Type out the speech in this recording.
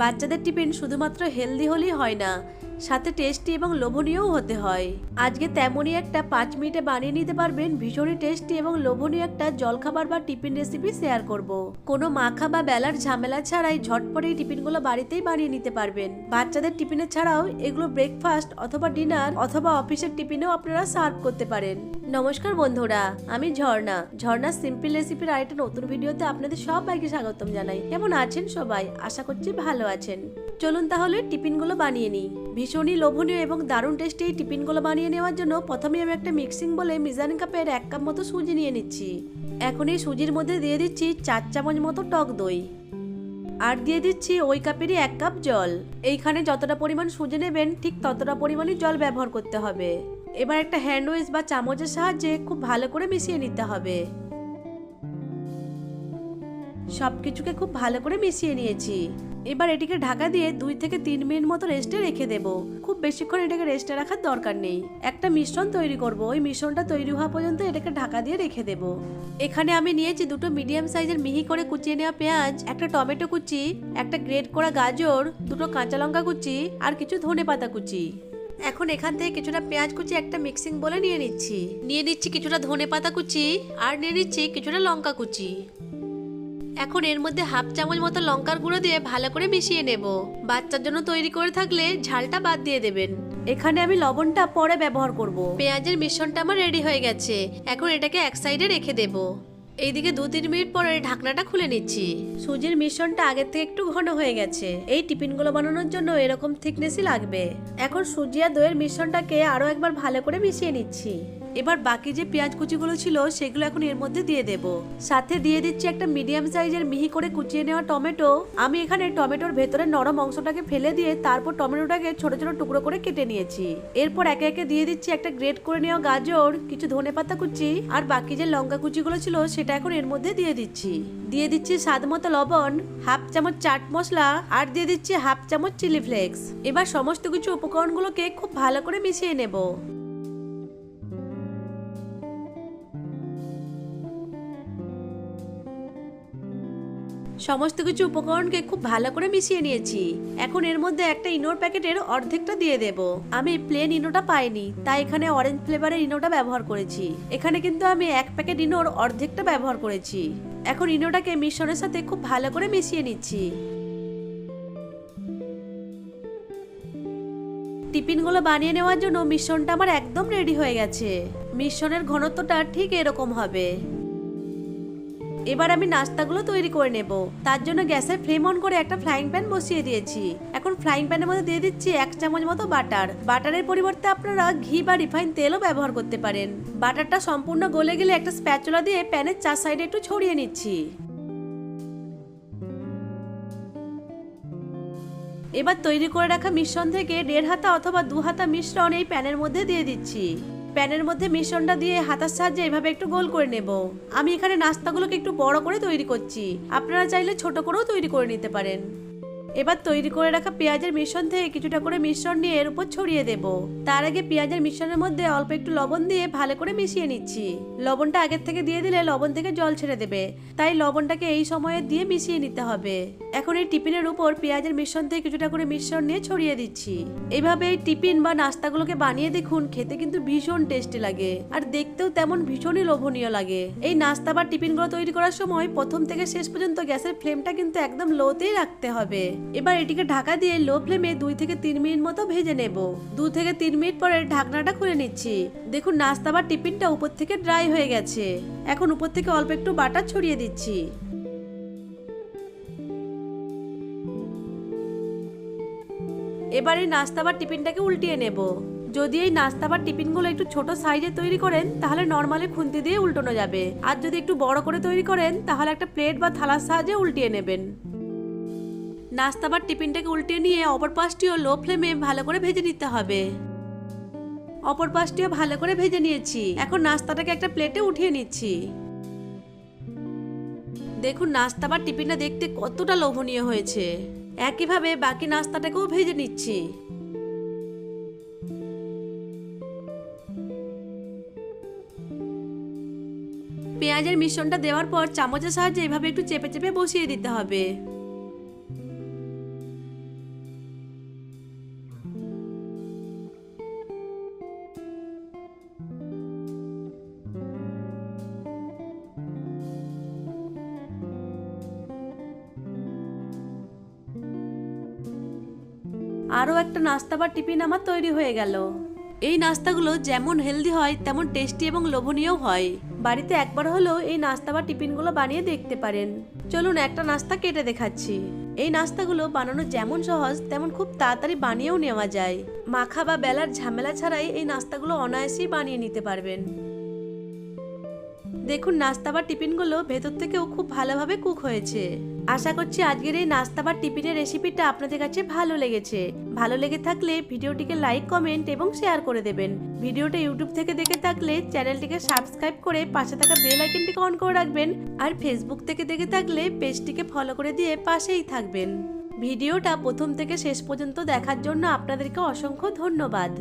বাচ্চাদের টিফিন শুধুমাত্র হেলদি হলেই হয় না, সাথে টেস্টি এবং লোভনীয়ও হতে হয়। আজকে তেমনই একটা 5 মিনিটে বানিয়ে নিতে পারবেন ভীষণই টেস্টি এবং লোভনীয় একটা জলখাবার বা টিফিন রেসিপি শেয়ার করব। কোনো মাখা বা বেলার ঝামেলা ছাড়াই ঝটপট এই টিফিনগুলো বাড়িতেই বানিয়ে নিতে পারবেন। বাচ্চাদের টিফিনে ছাড়াও এগুলো ব্রেকফাস্ট অথবা ডিনার অথবা অফিসের টিফিনেও আপনারা সার্ভ করতে পারেন। নমস্কার বন্ধুরা, আমি ঝর্ণা সিম্পল রেসিপির আরেকটা নতুন ভিডিওতে আপনাদের সবাইকে স্বাগতম জানাই। কেমন আছেন সবাই? আশা করছি ভালো আছেন। চলুন তাহলে টিফিনগুলো বানিয়ে নিই। ভীষণই লোভনীয় এবং দারুণ টেস্টি এই টিফিনগুলো বানিয়ে নেওয়ার জন্য প্রথমে আমি একটা মিক্সিং বলে মেজারিং কাপের 1 কাপ মতো সুজি নিয়ে নিচ্ছি। এখন এই সুজির মধ্যে দিয়ে দিচ্ছি 4 চামচ মতো টক দই, আর দিয়ে দিচ্ছি ওই কাপেরই 1 কাপ জল। এইখানে যতটা পরিমাণ সুজি নেবেন ঠিক ততটা পরিমাণই জল ব্যবহার করতে হবে। এবার একটা হ্যান্ড উইচ বা চামচের সাহায্যে খুব ভালো করে মিশিয়ে নিতে হবে। সবকিছুকে খুব ভালো করে মিশিয়ে নিয়েছি। এবার এটিকে ঢাকা দিয়ে 2 থেকে 3 মিনিট মতো রেস্টে রেখে দেব। খুব বেশিক্ষণ এটাকে রেস্টে রাখার দরকার নেই। একটা মিশ্রণ তৈরি করব, ওই মিশ্রণটা তৈরি হওয়া পর্যন্ত এটাকে ঢাকা দিয়ে রেখে দেব। এখানে আমি নিয়েছি 2টো মিডিয়াম সাইজের মিহি করে কুচিয়ে নেওয়া পেঁয়াজ, একটা টমেটো কুচি, একটা গ্রেট করা গাজর, 2টো কাঁচা লঙ্কা কুচি আর কিছু ধনেপাতা কুচি। এখন এখান থেকে কিছুটা পেঁয়াজ কুচি একটা মিক্সিং বলে নিয়ে নিচ্ছি কিছুটা ধনেপাতা কুচি আর নিয়ে নিচ্ছি কিছুটা লঙ্কা কুচি। এখন এর মধ্যে 1/2 চামচ মতো লঙ্কার গুঁড়ো দিয়ে ভালো করে মিশিয়ে নেব। বাচ্চার জন্য তৈরি করে থাকলে ঝালটা বাদ দিয়ে দেবেন। এখানে আমি লবণটা পরে ব্যবহার করব। পেঁয়াজের মিশ্রণটা আমার রেডি হয়ে গেছে। এখন এটাকে এক সাইডে রেখে দেব। এইদিকে 2-3 মিনিট পরে ঢাকনাটা খুলে নিচ্ছি। সুজির মিশ্রণটা আগের থেকে একটু ঘন হয়ে গেছে। এই টিফিনগুলো বানানোর জন্য এরকম থিকনেসই লাগবে। এখন সুজি আর দইয়ের মিশ্রণটাকে আরো একবার ভালো করে মিশিয়ে নিচ্ছি। এবার বাকি যে পেঁয়াজ কুচিগুলো ছিল সেগুলো এখন এর মধ্যে দিয়ে দেব। সাথে দিয়ে দিচ্ছি একটা মিডিয়াম সাইজের মিহি করে কুচিয়ে নেওয়া টমেটো। আমি এখানে টমেটোর ভেতরে নরম অংশটাকে ফেলে দিয়ে তারপর টমেটোটাকে ছোট ছোট টুকরো করে কেটে নিয়েছি। এরপর একে একে দিয়ে দিচ্ছি একটা গ্রেট করে নেওয়া গাজর, কিছু ধনেপাতা কুচি আর বাকি যে লঙ্কা কুচিগুলো ছিল সেটা এখন এর মধ্যে দিয়ে দিচ্ছি স্বাদ মতো লবণ, 1/2 চামচ চাট মশলা আর দিয়ে দিচ্ছি 1/2 চামচ চিলি ফ্লেক্স। এবার সমস্ত কিছু উপকরণগুলোকে খুব ভালো করে মিশিয়ে নেব। সমস্ত কিছু উপকরণকে খুব ভালো করে মিশিয়ে নিয়েছি। এখন এর মধ্যে একটা ইনোর প্যাকেটের অর্ধেকটা দিয়ে দেব। আমি প্লেন ইনোটা পাইনি, তাই এখানে অরেঞ্জ ফ্লেভারের ইনোটা ব্যবহার করেছি। এখানে কিন্তু আমি 1 প্যাকেট ইনোর অর্ধেকটা ব্যবহার করেছি। এখন ইনোটাকে মিশ্রণের সাথে খুব ভালো করে মিশিয়ে নিচ্ছি। টিফিনগুলো বানিয়ে নেওয়ার জন্য মিশ্রণটা আমার একদম রেডি হয়ে গেছে। মিশ্রণের ঘনত্বটা ঠিক এরকম হবে। এবার আমি নাস্তাগুলো তৈরি করে নেব। তার জন্য গ্যাসের ফ্লেম অন করে একটা ফ্রাইং প্যান বসিয়ে দিয়েছি। এখন ফ্রাইং প্যানের মধ্যে দিয়ে দিচ্ছি 1 চামচ মতো বাটার। বাটারের পরিবর্তে আপনারা ঘি বা রিফাইন তেলও ব্যবহার করতে পারেন। বাটারটা সম্পূর্ণ গলে গেলে একটা স্প্যাচুলা দিয়ে প্যানের 4 সাইডে একটু ছড়িয়ে নিচ্ছি। এবার তৈরি করে রাখা মিশ্রণ থেকে 1.5 হাতা অথবা 2 হাতা মিশ্রণ এই প্যানের মধ্যে দিয়ে দিচ্ছি। প্যানের মধ্যে মিশ্রণটা দিয়ে হাতার সাহায্যে এভাবে একটু গোল করে নেব। আমি এখানে নাস্তাগুলোকে একটু বড় করে তৈরি করছি, আপনারা চাইলে ছোট করেও তৈরি করে নিতে পারেন। এবার তৈরি করে রাখা পেঁয়াজের মিশ্রণ থেকে কিছুটা করে মিশ্রণ নিয়ে এর উপর ছড়িয়ে দেব। তার আগে পেঁয়াজের মিশ্রণের মধ্যে অল্প একটু লবণ দিয়ে ভালো করে মিশিয়ে নিচ্ছি। লবণটা আগের থেকে দিয়ে দিলে লবণ থেকে জল ছেড়ে দেবে, তাই লবণটাকে এই সময়ে দিয়ে মিশিয়ে নিতে হবে। এখন এই টিফিনের উপর পেঁয়াজের মিশ্রণ থেকে কিছুটা করে মিশ্রণ নিয়ে ছড়িয়ে দিচ্ছি। এইভাবে এই টিফিন বা নাস্তাগুলোকে বানিয়ে দেখুন, খেতে কিন্তু ভীষণ টেস্টি লাগে আর দেখতেও তেমন ভীষণই লোভনীয় লাগে। এই নাস্তা বা টিফিনগুলো তৈরি করার সময় প্রথম থেকে শেষ পর্যন্ত গ্যাসের ফ্লেমটা কিন্তু একদম লোতেই রাখতে হবে। এবার এটিকে ঢাকা দিয়ে লো ফ্লেমে 2 থেকে 3 মিনিট মতো ভেজে নেব। 2 থেকে 3 মিনিট পরে ঢাকনাটা খুলে নিচ্ছি। দেখুন নাস্তা বা টিফিনটা উপর থেকে ড্রাই হয়ে গেছে। এখন উপর থেকে অল্প একটু বাটার ছড়িয়ে দিচ্ছি। এবার এই নাস্তা বা টিফিনটাকে উল্টিয়ে নেব। যদি এই নাস্তা বা টিফিনগুলো একটু ছোট সাইজে তৈরি করেন তাহলে নরমালি খুন্তি দিয়ে উল্টানো যাবে, আর যদি একটু বড় করে তৈরি করেন তাহলে একটা প্লেট বা থালার সাহায্যে উল্টিয়ে নেবেন। নাস্তা বা টিফিনটাকে উল্টিয়ে নিয়ে অপর পাশটিও লো ফ্লেমে ভালো করে ভেজে নিতে হবে। অপর পাশটিও ভালো করে ভেজে নিয়েছি। এখন নাস্তাটাকে একটা প্লেটে উঠিয়ে নিচ্ছি। দেখুন নাস্তা বা টিফিনটা দেখতে কতটা লোভনীয় হয়েছে। একইভাবে বাকি নাস্তাটাকেও ভেজে নিচ্ছি। পেঁয়াজের মিশ্রণটা দেওয়ার পর চামচের সাহায্যে এভাবে একটু চেপে চেপে বসিয়ে দিতে হবে। আরও একটা নাস্তা বা টিফিন আমার তৈরি হয়ে গেল। এই নাস্তাগুলো যেমন হেলদি হয় তেমন টেস্টি এবং লোভনীয় হয়। বাড়িতে একবার হলেও এই নাস্তা বা টিফিনগুলো বানিয়ে দেখতে পারেন। চলুন একটা নাস্তা কেটে দেখাচ্ছি। এই নাস্তাগুলো বানানো যেমন সহজ তেমন খুব তাড়াতাড়ি বানিয়েও নেওয়া যায়। মাখা বা বেলার ঝামেলা ছাড়াই এই নাস্তাগুলো অনায়াসেই বানিয়ে নিতে পারবেন। দেখুন নাস্তা বা টিফিনগুলো ভেতর থেকেও খুব ভালোভাবে কুক হয়েছে। আশা করছি আজকের এই নাস্তা বা টিফিনের রেসিপিটা আপনাদের কাছে ভালো লেগেছে। ভালো লেগে থাকলে ভিডিওটিকে লাইক, কমেন্ট এবং শেয়ার করে দেবেন। ভিডিওটা ইউটিউব থেকে দেখে থাকলে চ্যানেলটিকে সাবস্ক্রাইব করে পাশে থাকা বেল আইকনটিকে অন করে রাখবেন। আর ফেসবুক থেকে দেখে থাকলে পেজটিকে ফলো করে দিয়ে পাশেই থাকবেন। ভিডিওটা প্রথম থেকে শেষ পর্যন্ত দেখার জন্য আপনাদেরকে অসংখ্য ধন্যবাদ।